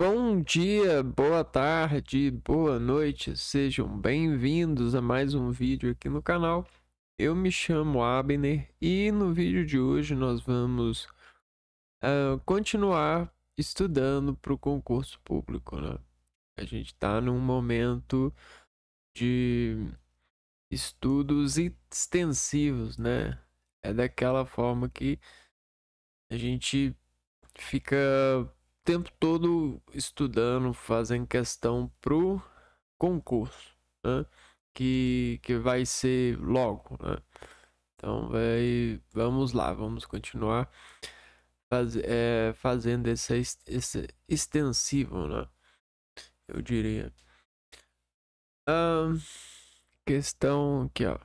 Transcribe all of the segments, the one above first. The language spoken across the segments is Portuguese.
Bom dia, boa tarde, boa noite, sejam bem-vindos a mais um vídeo aqui no canal. Eu me chamo Abner e no vídeo de hoje nós vamos continuar estudando para o concurso público, né? A gente está num momento de estudos extensivos, né? É daquela forma que a gente fica o tempo todo estudando, fazendo questão pro concurso, né? Que vai ser logo, né? Então vamos lá, vamos continuar fazendo esse extensivo, né? Eu diria. Ahn, Questão aqui, ó.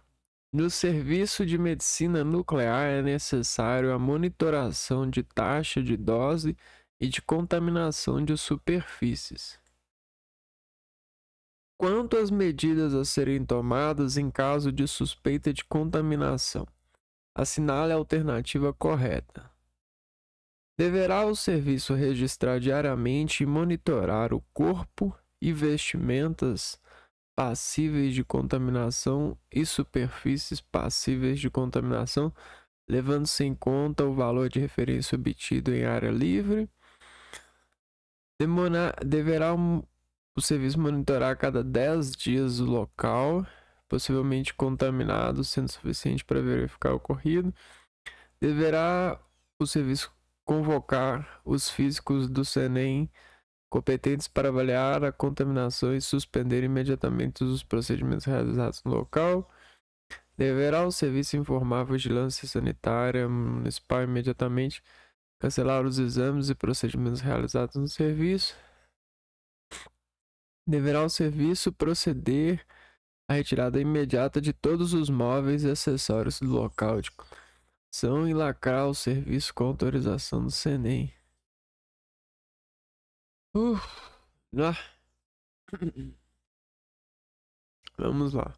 No serviço de medicina nuclear é necessário a monitoração de taxa de dose e de contaminação de superfícies. Quanto às medidas a serem tomadas em caso de suspeita de contaminação, assinale a alternativa correta. Deverá o serviço registrar diariamente e monitorar o corpo e vestimentas passíveis de contaminação e superfícies passíveis de contaminação, levando-se em conta o valor de referência obtido em área livre. Deverá o serviço monitorar a cada 10 dias o local, possivelmente contaminado, sendo suficiente para verificar o ocorrido. Deverá o serviço convocar os físicos do SENEM competentes para avaliar a contaminação e suspender imediatamente os procedimentos realizados no local. Deverá o serviço informar a vigilância sanitária municipal imediatamente, cancelar os exames e procedimentos realizados no serviço. Deverá o serviço proceder à retirada imediata de todos os móveis e acessórios do local de consumo e lacrar o serviço com autorização do SENEM. Uh, ah. Vamos lá.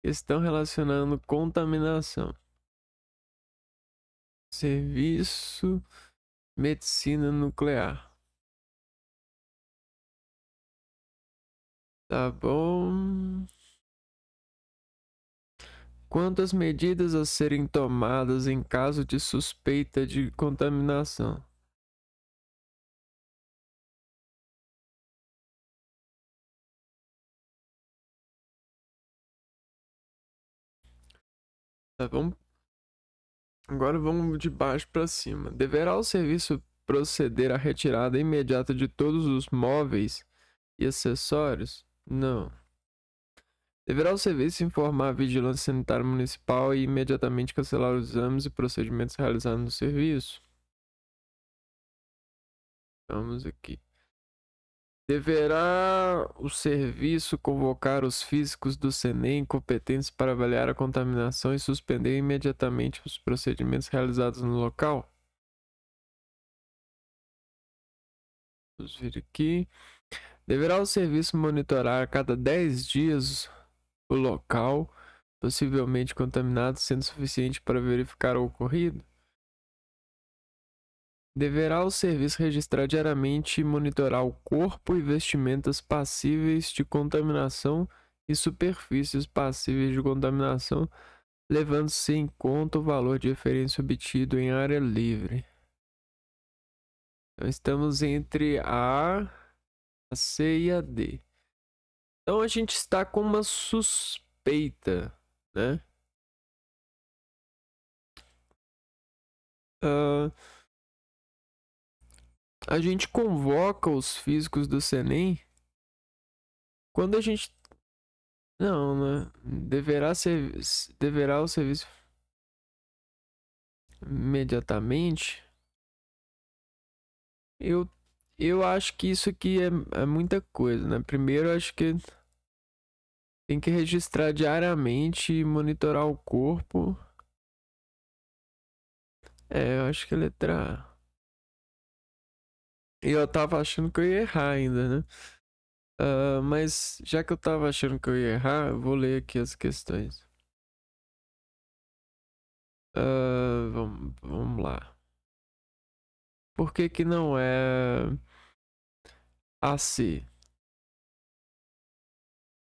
Questão relacionando contaminação. Serviço medicina nuclear. Tá bom. Quantas medidas a serem tomadas em caso de suspeita de contaminação? Tá bom. Agora vamos de baixo para cima. Deverá o serviço proceder à retirada imediata de todos os móveis e acessórios? Não. Deverá o serviço informar a Vigilância Sanitária Municipal e imediatamente cancelar os exames e procedimentos realizados no serviço? Vamos aqui. Deverá o serviço convocar os físicos do SENEM competentes para avaliar a contaminação e suspender imediatamente os procedimentos realizados no local? Vamos ver aqui. Deverá o serviço monitorar a cada 10 dias o local possivelmente contaminado, sendo suficiente para verificar o ocorrido? Deverá o serviço registrar diariamente e monitorar o corpo e vestimentas passíveis de contaminação e superfícies passíveis de contaminação, levando-se em conta o valor de referência obtido em área livre. Então estamos entre a C e a D. Então a gente está com uma suspeita, né? A gente convoca os físicos do SENEM quando a gente... Não, né? Deverá o serviço imediatamente. Eu, eu acho que isso aqui é muita coisa, né? Primeiro, eu acho que tem que registrar diariamente e monitorar o corpo. Eu acho que a letra A. E eu tava achando que eu ia errar ainda, né? Mas já que eu tava achando que eu ia errar, eu vou ler aqui as questões. Vamos lá. Por que que não é AC.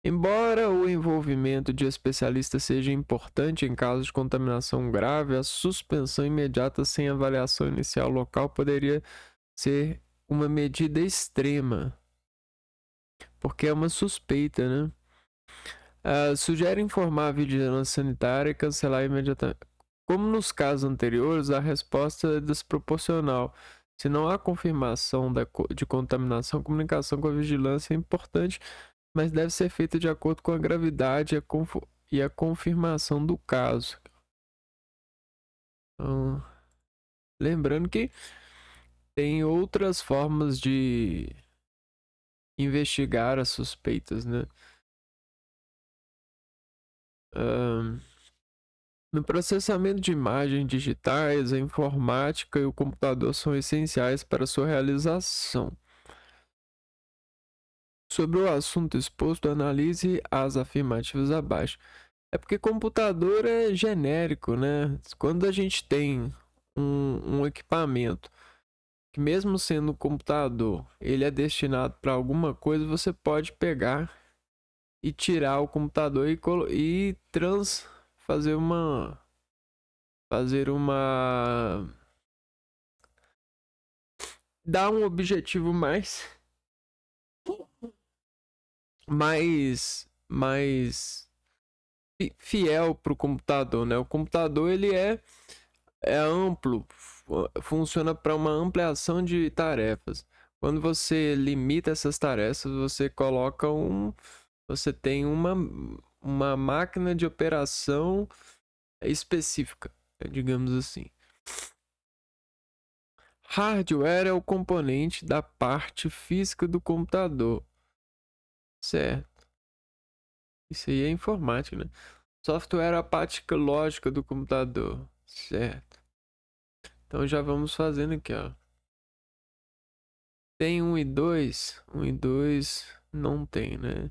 Embora o envolvimento de especialistas seja importante em casos de contaminação grave, a suspensão imediata sem avaliação inicial local poderia ser uma medida extrema, porque é uma suspeita, né? Sugere informar a vigilância sanitária e cancelar imediatamente. Como nos casos anteriores, a resposta é desproporcional. Se não há confirmação de contaminação, a comunicação com a vigilância é importante, mas deve ser feita de acordo com a gravidade e a confirmação do caso. Então, lembrando que tem outras formas de investigar as suspeitas, né? No processamento de imagens digitais, a informática e o computador são essenciais para sua realização. Sobre o assunto exposto, analise as afirmativas abaixo. É porque computador é genérico, né? Quando a gente tem um equipamento que, mesmo sendo um computador, ele é destinado para alguma coisa, você pode pegar e tirar o computador e fazer uma dar um objetivo mais fiel para o computador, né? O computador ele é amplo, funciona para uma ampliação de tarefas. Quando você limita essas tarefas, você tem uma máquina de operação específica, digamos assim. Hardware é o componente da parte física do computador. Certo. Isso aí é informática, né? Software é a parte lógica do computador. Certo. Então já vamos fazendo aqui, ó. Tem 1 e 2. 1 e 2 não tem, né?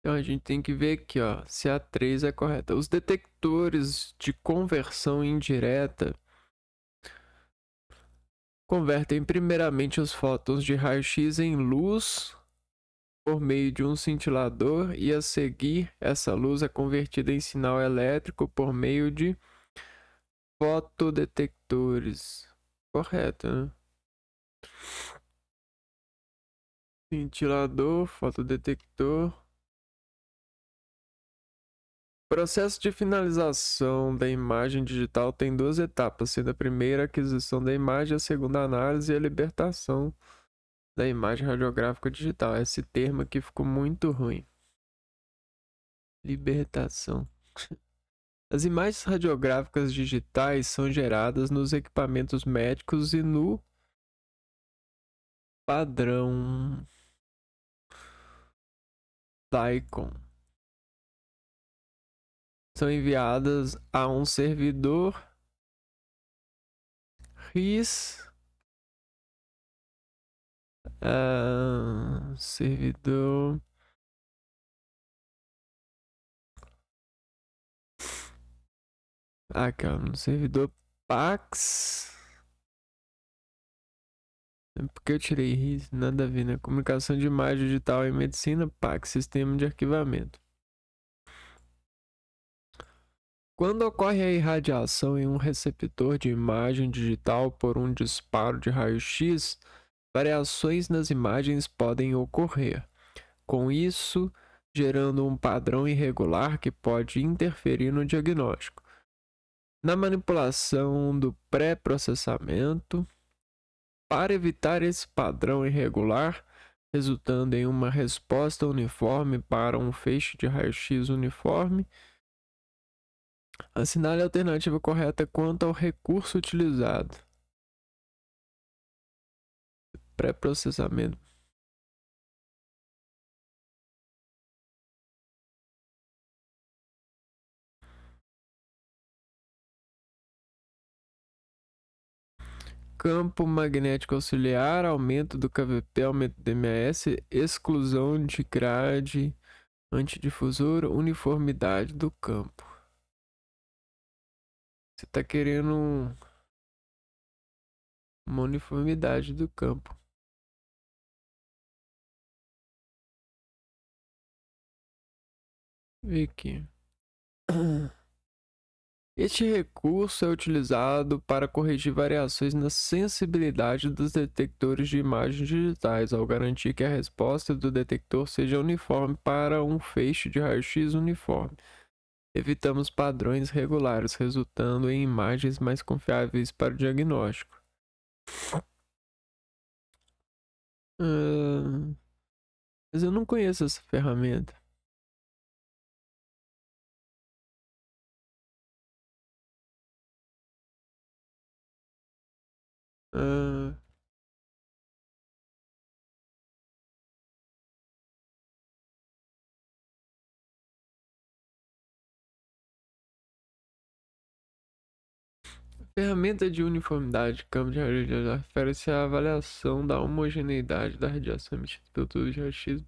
Então a gente tem que ver aqui, ó, se a 3 é correta. Os detectores de conversão indireta convertem primeiramente os fótons de raio-x em luz por meio de um cintilador e a seguir essa luz é convertida em sinal elétrico por meio de fotodetectores. Correto, né? Cintilador, fotodetector. O processo de finalização da imagem digital tem duas etapas, sendo a primeira a aquisição da imagem, a segunda a análise e a libertação da imagem radiográfica digital. Esse termo aqui ficou muito ruim. Libertação. As imagens radiográficas digitais são geradas nos equipamentos médicos e no padrão DICOM. São enviadas a um servidor RIS. Servidor. Aqui, ó, no servidor PAX. Porque eu tirei RIS, nada a ver, né? Comunicação de imagem digital em medicina, PAX, sistema de arquivamento. Quando ocorre a irradiação em um receptor de imagem digital por um disparo de raio-x, variações nas imagens podem ocorrer. Com isso, gerando um padrão irregular que pode interferir no diagnóstico. Na manipulação do pré-processamento, para evitar esse padrão irregular, resultando em uma resposta uniforme para um feixe de raio-x uniforme, assinale a alternativa correta quanto ao recurso utilizado. Pré-processamento. Campo magnético auxiliar, aumento do KVP, aumento do DMAS, exclusão de grade, antidifusor, uniformidade do campo. Você tá querendo uma uniformidade do campo. Vê aqui. Este recurso é utilizado para corrigir variações na sensibilidade dos detectores de imagens digitais, ao garantir que a resposta do detector seja uniforme para um feixe de raio-x uniforme. Evitamos padrões regulares, resultando em imagens mais confiáveis para o diagnóstico. Ah, mas eu não conheço essa ferramenta. Ah, ferramenta de uniformidade de campo de radiação refere-se à avaliação da homogeneidade da radiação emitida pelo tubo de raio-x.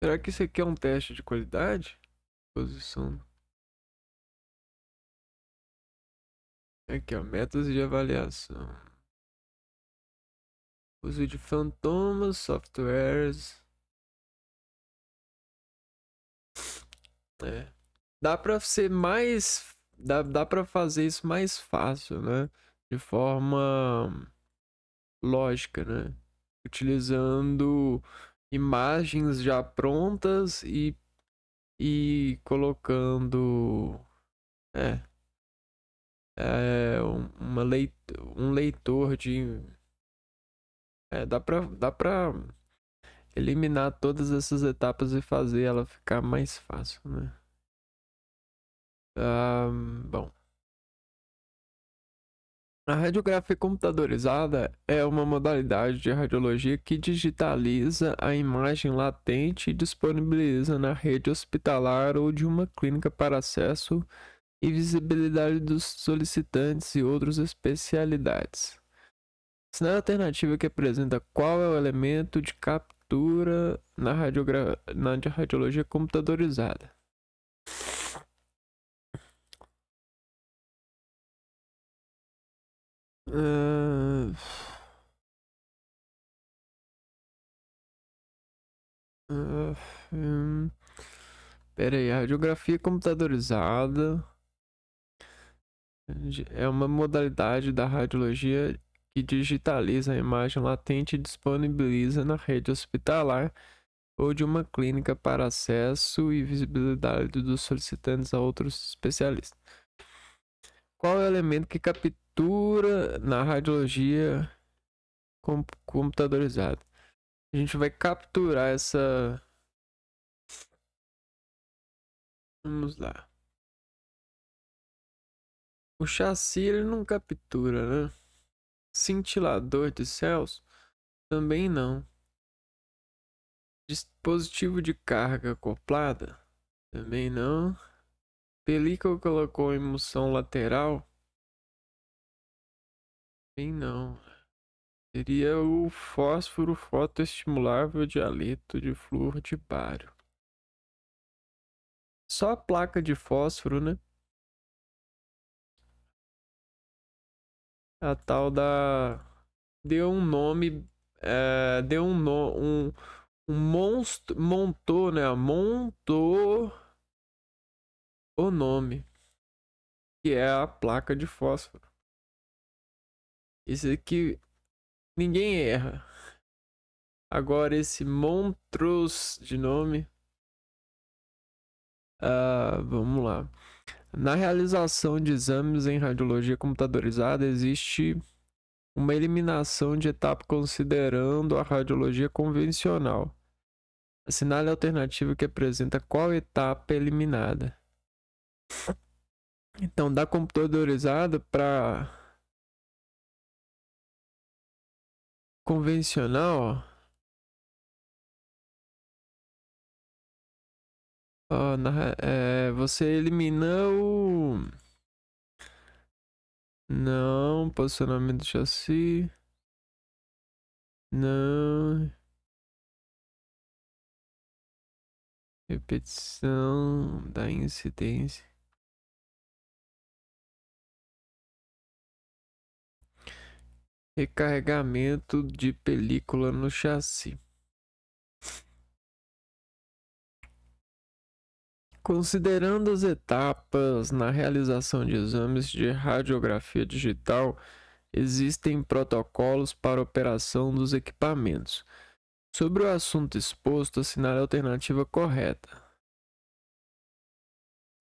Será que isso aqui é um teste de qualidade? Posição. Aqui, ó, métodos de avaliação. Uso de fantomas, softwares. É. Dá pra ser mais. Dá pra fazer isso mais fácil, né? De forma lógica, né? Utilizando imagens já prontas e colocando. É. Um leitor de. Dá pra eliminar todas essas etapas e fazer ela ficar mais fácil, né? Bom. A radiografia computadorizada é uma modalidade de radiologia que digitaliza a imagem latente e disponibiliza na rede hospitalar ou de uma clínica para acesso e visibilidade dos solicitantes e outras especialidades. Sinal alternativa que apresenta qual é o elemento de captura na radiologia computadorizada. Ah, ah, hum, Pera aí, a radiografia computadorizada é uma modalidade da radiologia que digitaliza a imagem latente e disponibiliza na rede hospitalar ou de uma clínica para acesso e visibilidade dos solicitantes a outros especialistas. Qual é o elemento que captura na radiologia computadorizada? A gente vai capturar essa. Vamos lá. O chassi ele não captura, né? Cintilador de céus? Também não. Dispositivo de carga acoplada? Também não. Película colocou emulsão lateral? Também não. Seria o fósforo fotoestimulável de haleto de flúor de bário. Só a placa de fósforo, né? A tal da. Deu um nome. Deu um monstro. Montou, né? Montou o nome. Que é a placa de fósforo. Esse aqui ninguém erra. Agora esse Montrose de nome. Vamos lá. Na realização de exames em radiologia computadorizada, existe uma eliminação de etapa considerando a radiologia convencional. Assinale a alternativa que apresenta qual etapa é eliminada. Então, da computadorizada para convencional, você elimina o. Não, posicionamento do chassi. Não. Repetição da incidência. Recarregamento de película no chassi. Considerando as etapas na realização de exames de radiografia digital, existem protocolos para operação dos equipamentos. Sobre o assunto exposto, assinale a alternativa correta.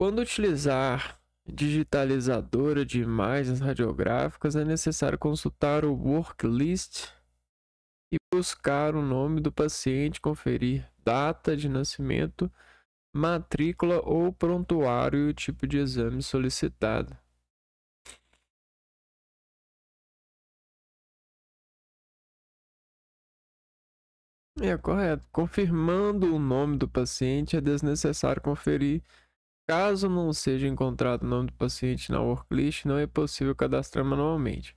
Quando utilizar digitalizadora de imagens radiográficas, é necessário consultar o worklist e buscar o nome do paciente, conferir data de nascimento, matrícula ou prontuário e o tipo de exame solicitado. É correto. Confirmando o nome do paciente, é desnecessário conferir. Caso não seja encontrado o nome do paciente na worklist, não é possível cadastrar manualmente.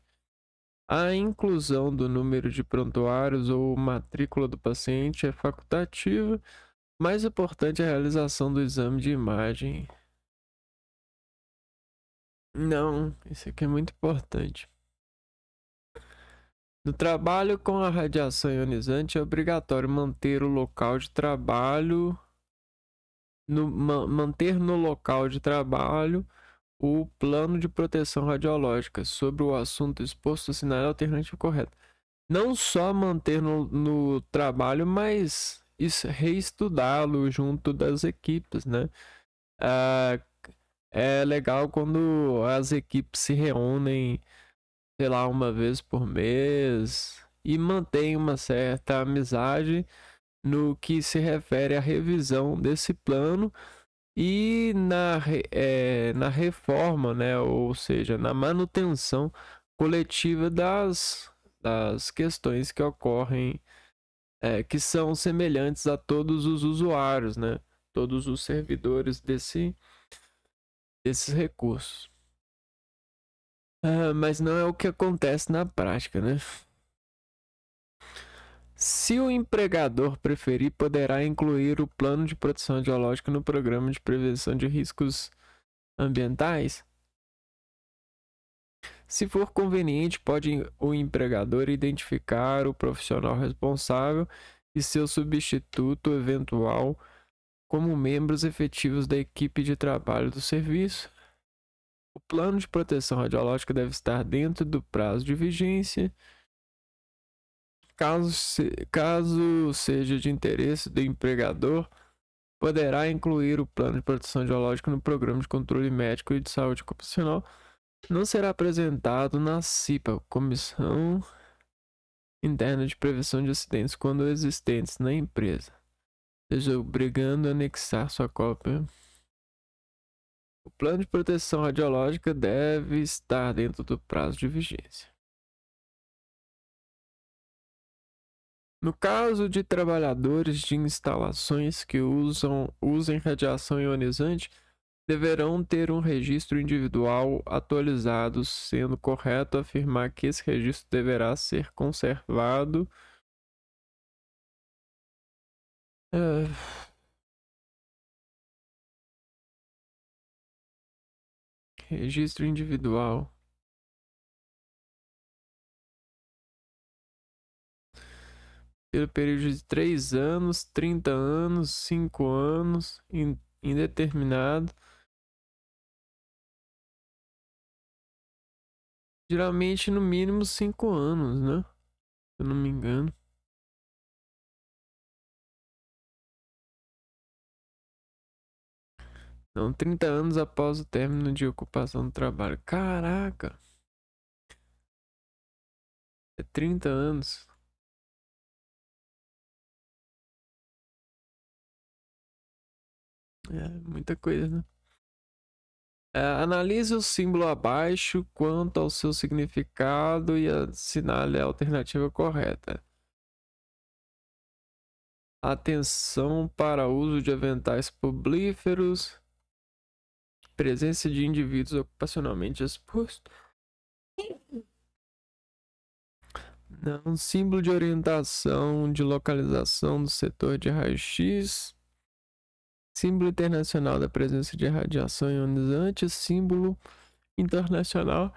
A inclusão do número de prontuários ou matrícula do paciente é facultativa. Mais importante é a realização do exame de imagem. Não, isso aqui é muito importante. No trabalho com a radiação ionizante, é obrigatório manter o local de trabalho, manter no local de trabalho o plano de proteção radiológica. Sobre o assunto exposto, assinar a alternativa correta. Não só manter no trabalho, mas reestudá-lo junto das equipes, né? É legal quando as equipes se reúnem, sei lá, uma vez por mês e mantém uma certa amizade no que se refere à revisão desse plano e na reforma, né? Ou seja, na manutenção coletiva das questões que ocorrem, que são semelhantes a todos os usuários, né? Todos os servidores desses recursos. Mas não é o que acontece na prática, né? Se o empregador preferir, poderá incluir o plano de proteção radiológica no programa de prevenção de riscos ambientais. Se for conveniente, pode o empregador identificar o profissional responsável e seu substituto eventual como membros efetivos da equipe de trabalho do serviço. O plano de proteção radiológica deve estar dentro do prazo de vigência. Caso seja de interesse do empregador, poderá incluir o plano de proteção radiológica no programa de controle médico e de saúde ocupacional. Não será apresentado na CIPA, Comissão Interna de Prevenção de Acidentes, quando existentes na empresa, seja obrigando a anexar sua cópia. O plano de proteção radiológica deve estar dentro do prazo de vigência. No caso de trabalhadores de instalações que usem radiação ionizante, deverão ter um registro individual atualizado, sendo correto afirmar que esse registro deverá ser conservado. Registro individual. Pelo período de 3 anos, 30 anos, 5 anos, indeterminado. Geralmente no mínimo 5 anos, né? Se eu não me engano. Não, 30 anos após o término de ocupação do trabalho. Caraca! É 30 anos. É muita coisa, né? Analise o símbolo abaixo quanto ao seu significado e assinale a alternativa correta. Atenção para o uso de aventais publíferos. Presença de indivíduos ocupacionalmente expostos. Não, símbolo de orientação de localização do setor de raio-x. Símbolo internacional da presença de radiação ionizante. Símbolo internacional.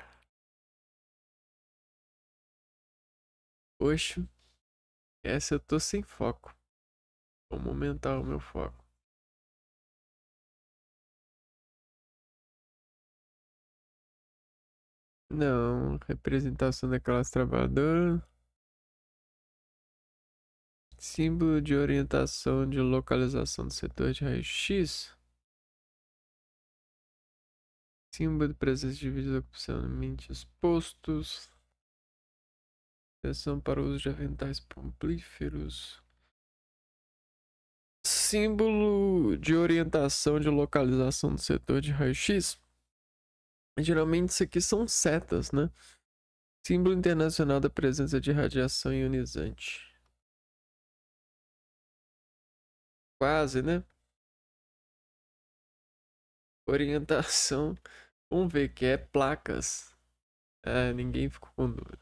Oxe, essa eu tô sem foco. Vamos aumentar o meu foco. Não, representação da classe trabalhadora. Símbolo de orientação de localização do setor de raio-x. Símbolo de presença de vídeos ocupacionalmente expostos. Seção para o uso de aventais pomplíferos. Símbolo de orientação de localização do setor de raio-x. Geralmente isso aqui são setas, né? Símbolo internacional da presença de radiação ionizante. Quase, né? Orientação. Vamos ver que é placas. Ninguém ficou com dúvida.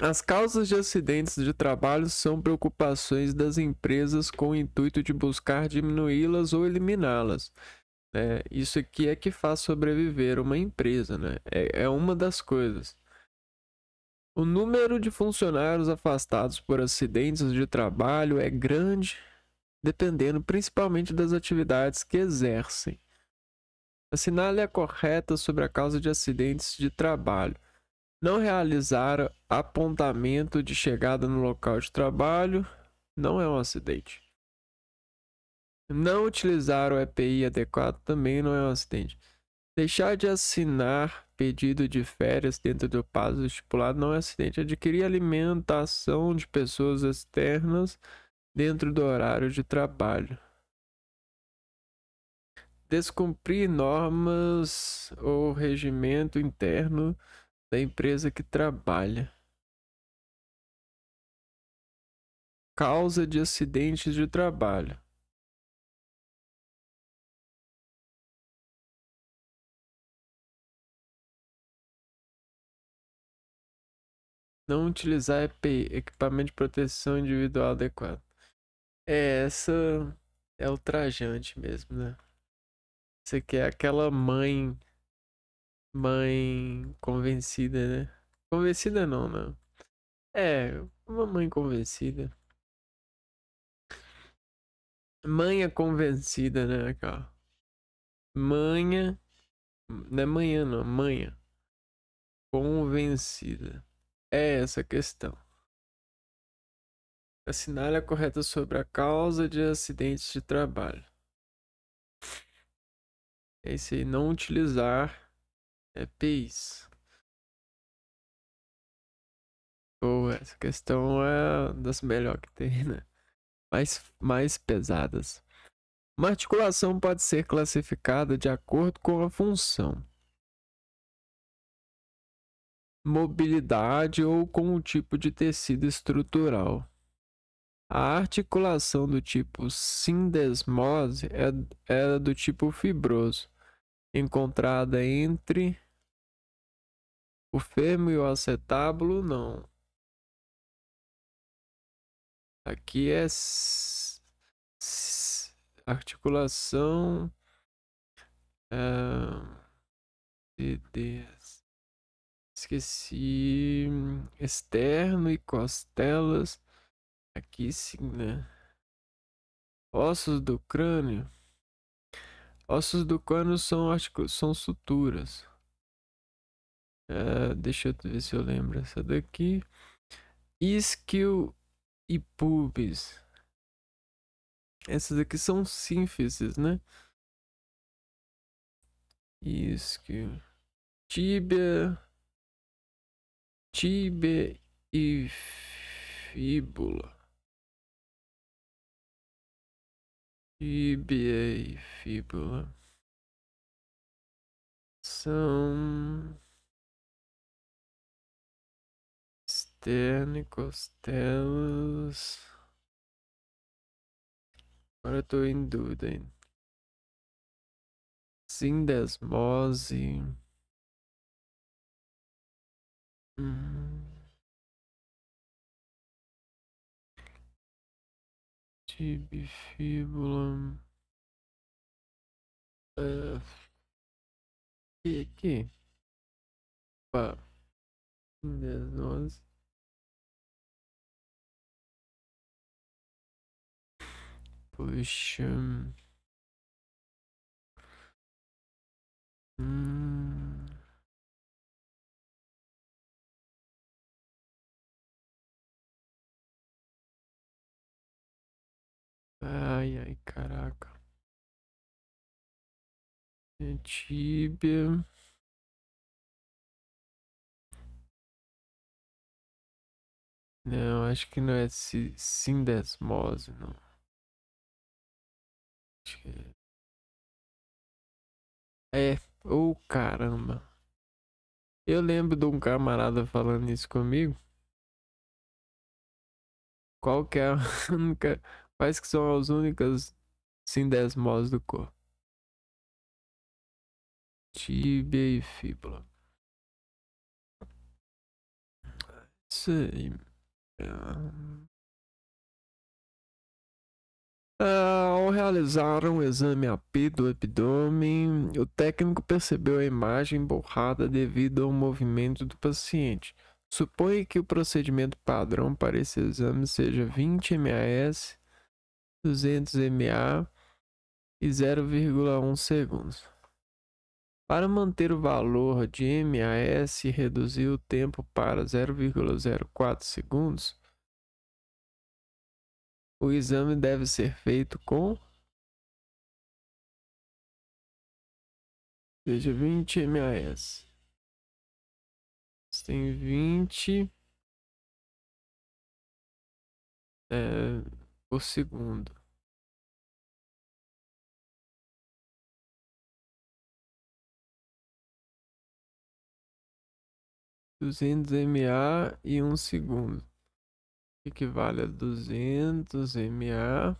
As causas de acidentes de trabalho são preocupações das empresas com o intuito de buscar diminuí-las ou eliminá-las. Isso aqui é que faz sobreviver uma empresa, né? É uma das coisas. O número de funcionários afastados por acidentes de trabalho é grande, dependendo principalmente das atividades que exercem. Assinale a correta sobre a causa de acidentes de trabalho. Não realizar apontamento de chegada no local de trabalho não é um acidente. Não utilizar o EPI adequado também não é um acidente. Deixar de assinar pedido de férias dentro do prazo estipulado não é acidente. Adquirir alimentação de pessoas externas dentro do horário de trabalho. Descumprir normas ou regimento interno da empresa que trabalha. Causa de acidentes de trabalho. Não utilizar EPI, equipamento de proteção individual adequado. Essa é ultrajante mesmo, né? Você quer aquela mãe convencida, né? Convencida não, né? Uma mãe convencida. Manha convencida, né, cara? Manha. Não é manhã, não. Manha. Convencida. É essa a questão. Assinale a correta sobre a causa de acidentes de trabalho. É isso aí. Não utilizar EPIs. Pô, essa questão é das melhores que tem, né? Mais pesadas. Uma articulação pode ser classificada de acordo com a função, mobilidade ou com o tipo de tecido estrutural. A articulação do tipo sindesmose é do tipo fibroso, encontrada entre o fêmur e o acetábulo, não. Aqui é articulação esqueci externo e costelas. Aqui sim, né? Ossos do crânio. Ossos do crânio são suturas. Deixa eu ver se eu lembro essa daqui. Isquio e pubis. Essas aqui são sínfises, né? Isquio. Tíbia. Tíbia e fíbula. Tíbia e fíbula. São externo e costelas. Agora eu tô em dúvida ainda. Sindesmose. Hum. Tibifíbula. Que? Pá. 10, 11. Puxa. Hum. Ai, caraca. Tíbia. Não, acho que não é sindesmose, não. Acho que é. Oh, caramba. Eu lembro de um camarada falando isso comigo. Qual que é a única. Quais que são as únicas sindesmoses do corpo? Tíbia e fíbula. Isso aí. Ao realizar um exame AP do abdômen, o técnico percebeu a imagem borrada devido ao movimento do paciente. Suponha que o procedimento padrão para esse exame seja 20 mAs, 200 mA e 0,1 segundos. Para manter o valor de mAs e reduzir o tempo para 0,04 segundos, o exame deve ser feito com, veja, 20 mAs. Você tem 20 por segundo. Duzentos mA e 1 segundo. Equivale a 200 mA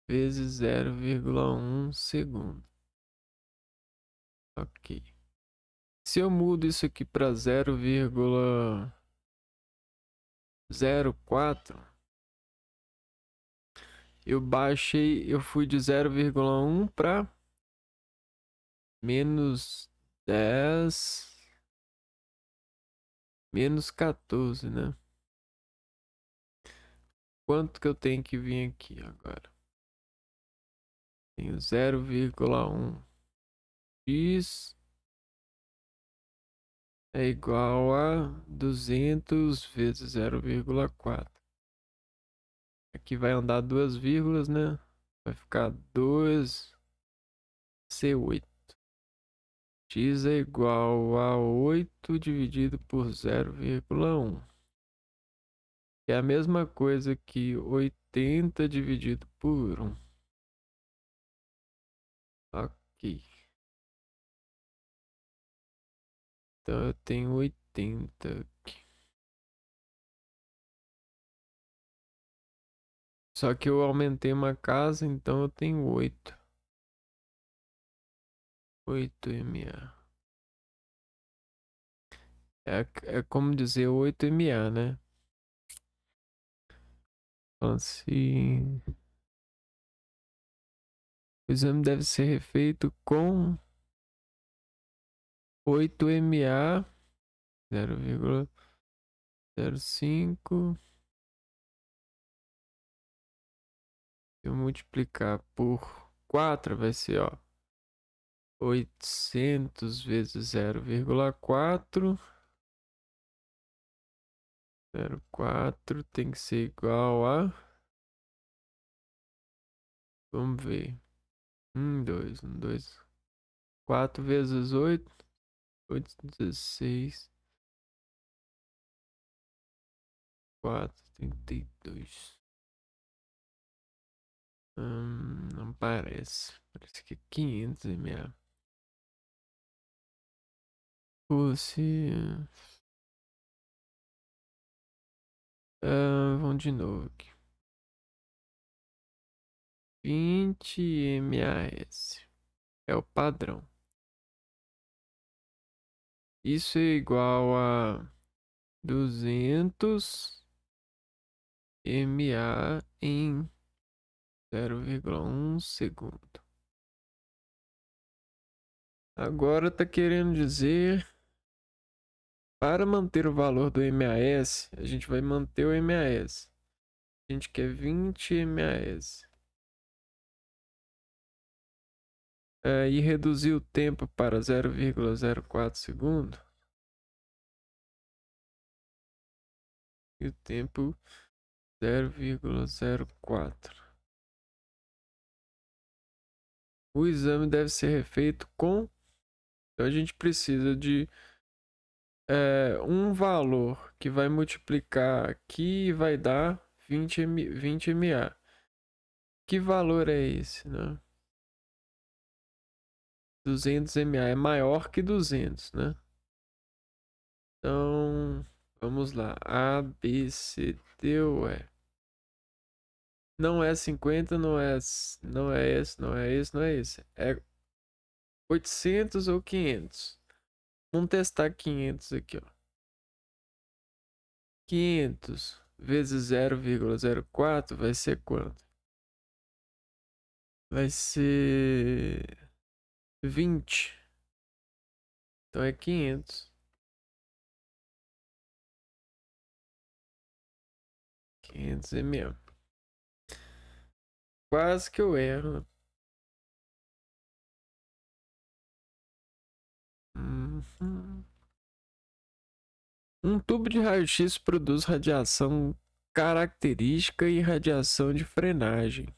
vezes 0,1 segundo. Ok. Se eu mudo isso aqui para 0,04, eu fui de 0,1 para menos 10, menos 14, né? Quanto que eu tenho que vir aqui agora? Tenho 0,1 x é igual a 200 vezes 0,4. Aqui vai andar duas vírgulas, né? Vai ficar 2C8. X é igual a 8 dividido por 0,1. Que é a mesma coisa que 80 dividido por 1. Ok. Então eu tenho 80 aqui. Só que eu aumentei uma casa, então eu tenho 8. 8 MA. É como dizer 8 MA, né? Falando assim, o exame deve ser feito com 8 MA, 0,05. Se eu multiplicar por 4, vai ser, ó, 800 vezes 0,4. 0,4 tem que ser igual a... Vamos ver. 2, 2. 4 vezes 8. 8, 16. 4, 32. Não parece. Parece que é 500 ml. Fosse... vamos de novo aqui. 20 mAs. É o padrão. Isso é igual a 200 MA em 0,1 segundo. Agora tá querendo dizer, para manter o valor do MAS, a gente vai manter o MAS. A gente quer 20 MAS. E reduzir o tempo para 0,04 segundo. E o tempo 0,04. O exame deve ser refeito com... Então a gente precisa de um valor que vai multiplicar aqui e vai dar 20 MA. Que valor é esse, né? 200 MA é maior que 200, né? Então, vamos lá. A, B, C, D ou E. Não é 50, não é esse, não é esse, não é esse. É 800 ou 500. Vamos testar 500 aqui, ó. 500 vezes 0,04 vai ser quanto? Vai ser 20. Então é 500. 500 ml. Quase que eu erro. Um tubo de raio-x produz radiação característica e radiação de frenagem.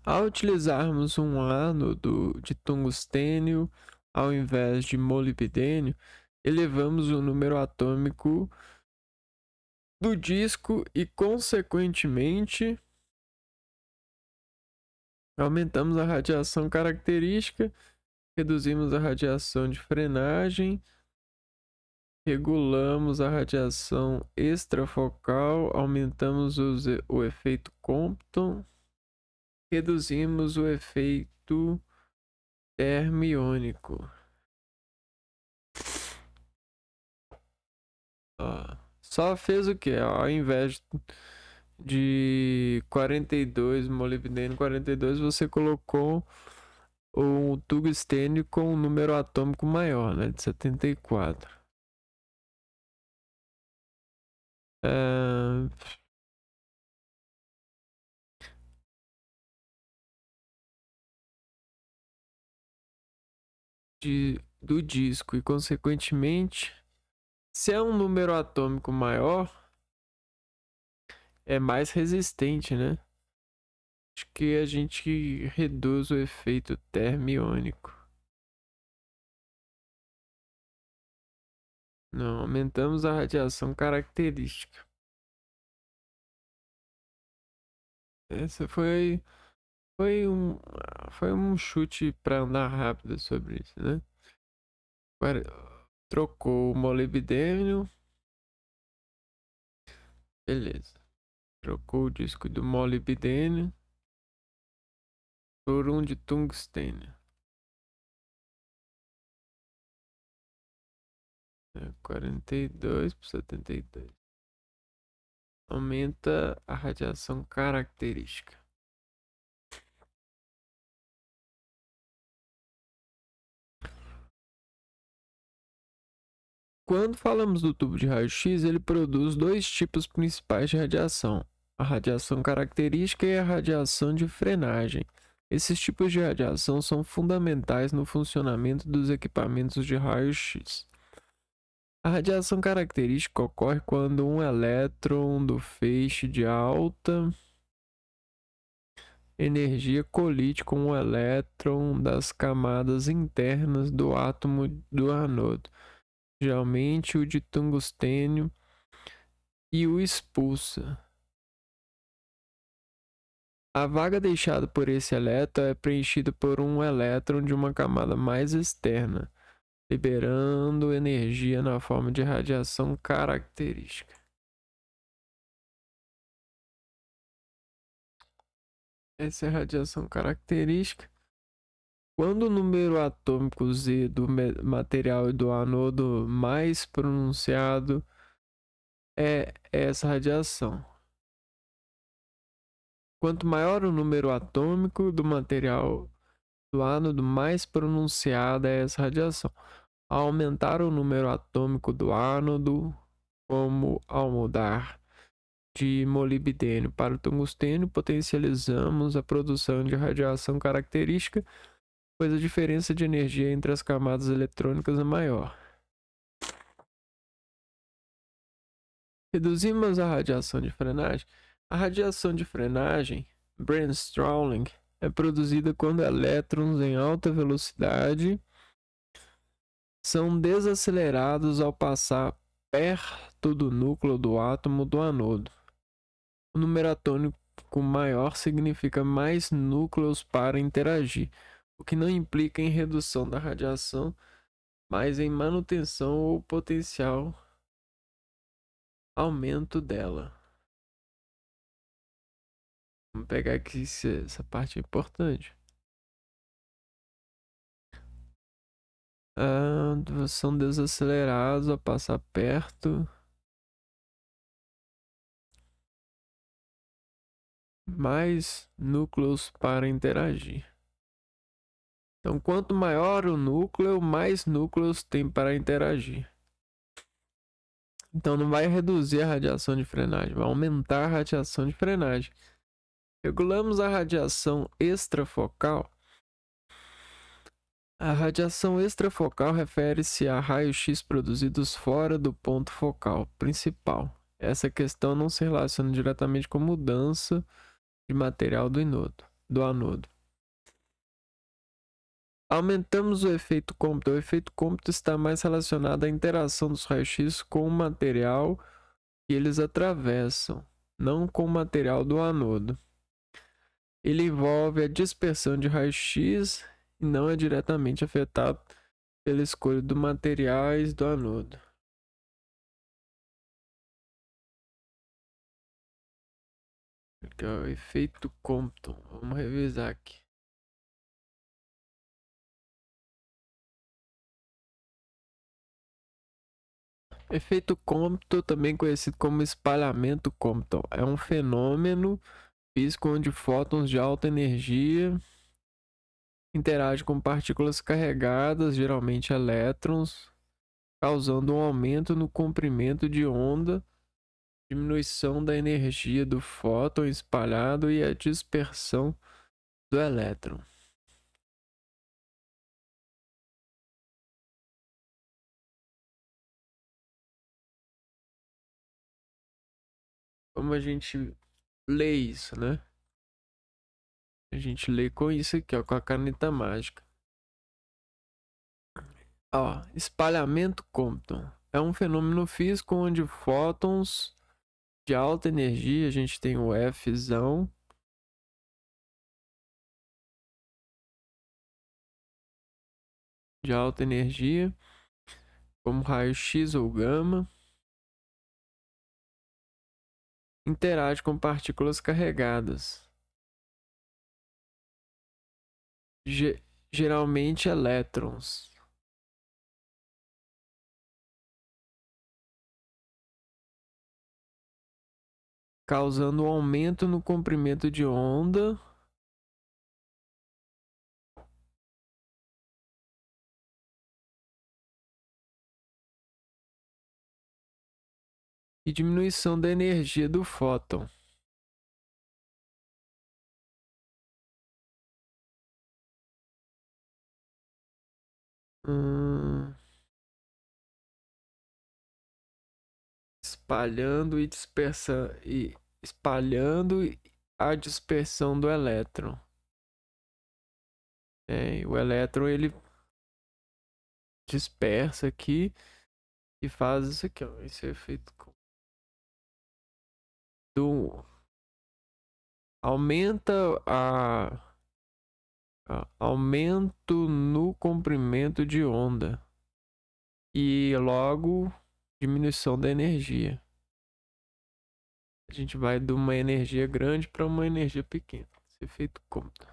Ao utilizarmos um ánodo de tungstênio ao invés de molibdênio, elevamos o número atômico do disco e, consequentemente, aumentamos a radiação característica, reduzimos a radiação de frenagem, regulamos a radiação extrafocal, aumentamos o efeito Compton, reduzimos o efeito termiônico. Só fez o que? Ao invés de 42 molibdênio 42, você colocou o tungstênio com um número atômico maior, né, de 74. Do disco e, consequentemente, se é um número atômico maior, é mais resistente, né? Acho que a gente reduz o efeito termiônico. Não, aumentamos a radiação característica. Essa foi um chute para andar rápido sobre isso, né? Agora, trocou o molibdênio. Beleza. Trocou o disco do molibdênio por um de tungstênio. 42 por 72. Aumenta a radiação característica. Quando falamos do tubo de raio-x, ele produz dois tipos principais de radiação: a radiação característica e a radiação de frenagem. Esses tipos de radiação são fundamentais no funcionamento dos equipamentos de raio-x. A radiação característica ocorre quando um elétron do feixe de alta energia colide com um elétron das camadas internas do átomo do anodo, geralmente o de tungstênio, e o expulsa. A vaga deixada por esse elétron é preenchida por um elétron de uma camada mais externa, liberando energia na forma de radiação característica. Essa é a radiação característica. Quando o número atômico Z do material e do anodo mais pronunciado é essa radiação. Quanto maior o número atômico do material do ánodo, mais pronunciada é essa radiação. Ao aumentar o número atômico do ánodo, como ao mudar de molibdênio para o tungstênio, potencializamos a produção de radiação característica, pois a diferença de energia entre as camadas eletrônicas é maior. Reduzimos a radiação de frenagem. A radiação de frenagem, brainstorming, é produzida quando elétrons em alta velocidade são desacelerados ao passar perto do núcleo do átomo do anodo. O número atômico maior significa mais núcleos para interagir, o que não implica em redução da radiação, mas em manutenção ou potencial aumento dela. Vamos pegar aqui essa parte é importante. São desacelerados ao passar perto. Mais núcleos para interagir. Então, quanto maior o núcleo, mais núcleos tem para interagir. Então, não vai reduzir a radiação de frenagem, vai aumentar a radiação de frenagem. Regulamos a radiação extrafocal. A radiação extrafocal refere-se a raios-x produzidos fora do ponto focal principal. Essa questão não se relaciona diretamente com mudança de material do anodo. Aumentamos o efeito Compton. O efeito Compton está mais relacionado à interação dos raios-x com o material que eles atravessam, não com o material do anodo. Ele envolve a dispersão de raios-x e não é diretamente afetado pela escolha dos materiais do anodo. Aqui, ó, o efeito Compton. Vamos revisar aqui. Efeito Compton, também conhecido como espalhamento Compton, é um fenômeno físico onde fótons de alta energia interagem com partículas carregadas, geralmente elétrons, causando um aumento no comprimento de onda, diminuição da energia do fóton espalhado e a dispersão do elétron. Como a gente lê isso, né? A gente lê com isso aqui, ó, com a caneta mágica. Ó, espalhamento Compton é um fenômeno físico onde fótons de alta energia, a gente tem o Fzão, de alta energia, como raio-x ou gama, interage com partículas carregadas, geralmente elétrons, causando um aumento no comprimento de onda e diminuição da energia do fóton. Espalhando e dispersando e espalhando a dispersão do elétron. O elétron ele dispersa aqui e faz isso aqui, ó, esse efeito do aumenta aumento no comprimento de onda e logo diminuição da energia. A gente vai de uma energia grande para uma energia pequena. Esse efeito Compton.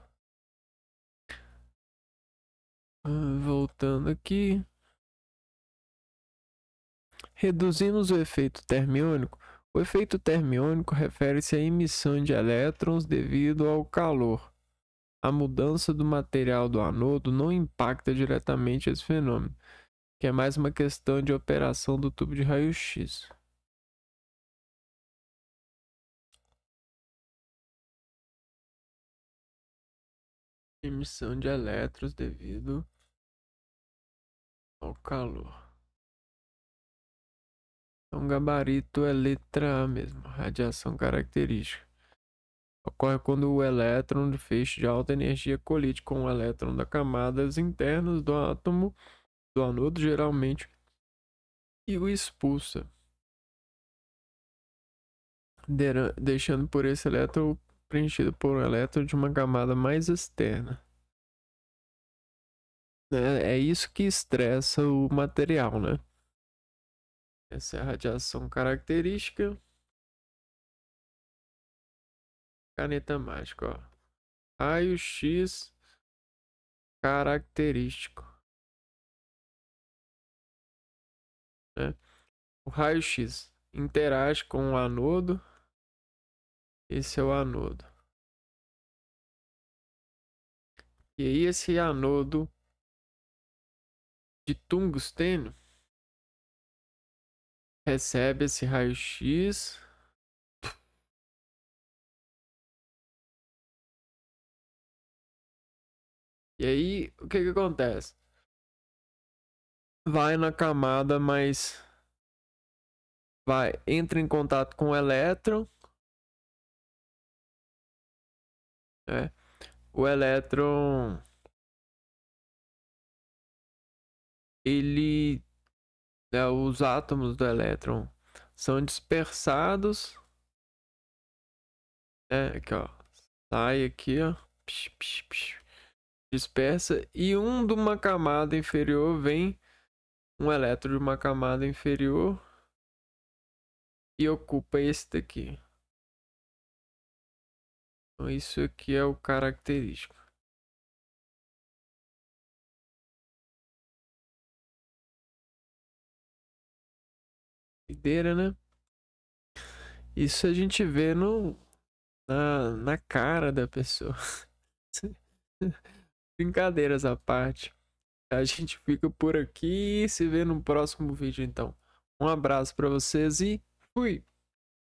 Voltando aqui. Reduzimos o efeito termiônico. O efeito termiônico refere-se à emissão de elétrons devido ao calor. A mudança do material do anodo não impacta diretamente esse fenômeno, que é mais uma questão de operação do tubo de raio-x. Emissão de elétrons devido ao calor. Então, gabarito é letra A mesmo, radiação característica. Ocorre quando o elétron de feixe de alta energia colide com o elétron das camadas internas do átomo do anodo, geralmente, e o expulsa, deixando por esse elétron preenchido por um elétron de uma camada mais externa. É isso que estressa o material, né? Essa é a radiação característica. Caneta mágica, ó. Raio-X característico, né? O raio-X interage com o anodo. Esse é o anodo. E aí esse anodo de tungstênio recebe esse raio-X. E aí, o que acontece? Vai na camada mais... entra em contato com o elétron. Né? O elétron... Ele... os átomos do elétron são dispersados. Aqui, ó. Sai aqui, ó. Dispersa. E um de uma camada inferior vem um elétron de uma camada inferior e ocupa esse daqui. Então isso aqui é o característico. Ideira, né? Isso a gente vê na cara da pessoa. Brincadeiras à parte. A gente fica por aqui e se vê no próximo vídeo então. Um abraço para vocês e fui!